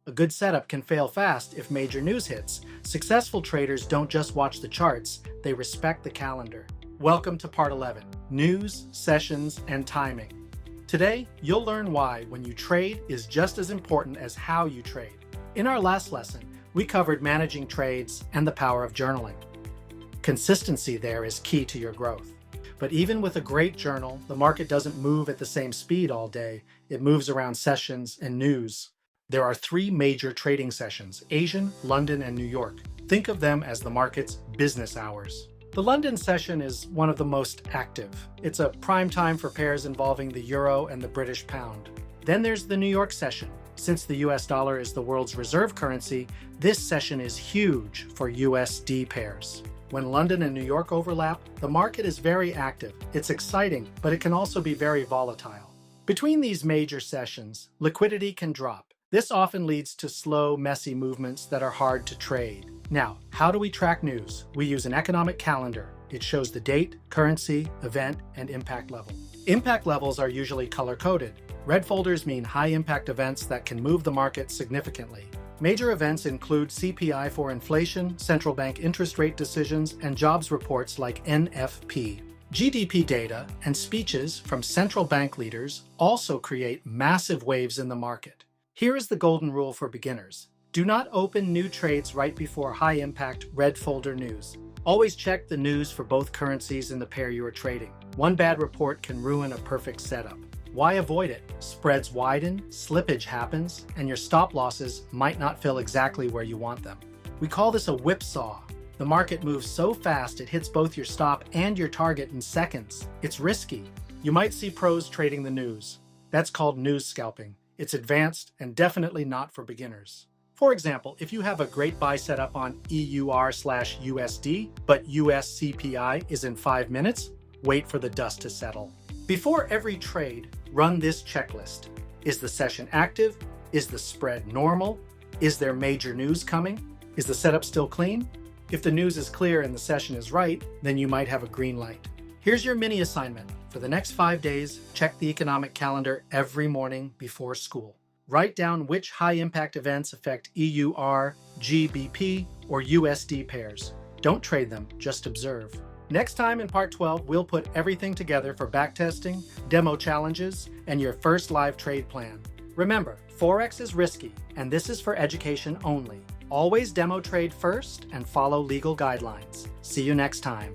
A good setup can fail fast if major news hits. Successful traders don't just watch the charts, they respect the calendar. Welcome to Part 11, News, Sessions, and Timing. Today, you'll learn why when you trade is just as important as how you trade. In our last lesson, we covered managing trades and the power of journaling. Consistency there is key to your growth. But even with a great journal, the market doesn't move at the same speed all day. It moves around sessions and news. There are three major trading sessions: Asian, London, and New York. Think of them as the market's business hours. The London session is one of the most active. It's a prime time for pairs involving the euro and the British pound. Then there's the New York session. Since the US dollar is the world's reserve currency, this session is huge for USD pairs. When London and New York overlap, the market is very active. It's exciting, but it can also be very volatile. Between these major sessions, liquidity can drop. This often leads to slow, messy movements that are hard to trade. Now, how do we track news? We use an economic calendar. It shows the date, currency, event, and impact level. Impact levels are usually color-coded. Red folders mean high-impact events that can move the market significantly. Major events include CPI for inflation, central bank interest rate decisions, and jobs reports like NFP. GDP data and speeches from central bank leaders also create massive waves in the market. Here is the golden rule for beginners. Do not open new trades right before high-impact red folder news. Always check the news for both currencies in the pair you are trading. One bad report can ruin a perfect setup. Why avoid it? Spreads widen, slippage happens, and your stop losses might not fill exactly where you want them. We call this a whipsaw. The market moves so fast it hits both your stop and your target in seconds. It's risky. You might see pros trading the news. That's called news scalping. It's advanced and definitely not for beginners. For example, if you have a great buy setup on EUR/USD, but US CPI is in 5 minutes, wait for the dust to settle. Before every trade, run this checklist. Is the session active? Is the spread normal? Is there major news coming? Is the setup still clean? If the news is clear and the session is right, then you might have a green light. Here's your mini assignment. For the next 5 days, check the economic calendar every morning before school. Write down which high-impact events affect EUR, GBP, or USD pairs. Don't trade them, just observe. Next time in Part 12, we'll put everything together for backtesting, demo challenges, and your first live trade plan. Remember, Forex is risky, and this is for education only. Always demo trade first and follow legal guidelines. See you next time.